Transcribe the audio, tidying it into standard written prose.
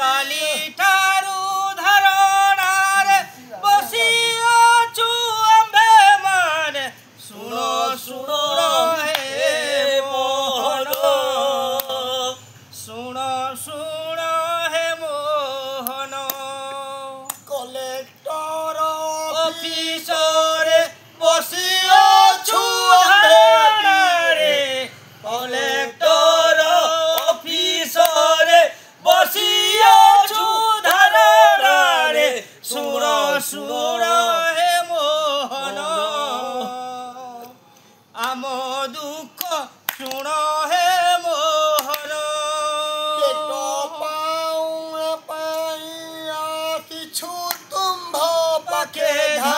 काली ठारू धरणार बसिअछु आम्भे माने सुनो सुनो हे मोहन सुनो सुनो हे मोहन कलेक्टर ऑफिसर बसिअछु धरणारे कलेक्टर ऑफिसर बसिअछु धरणारे सुर सुर हे मोहन आम दुख सुन हे मोहन पाऊ पाई आकिछु तुम्भ पाखे धा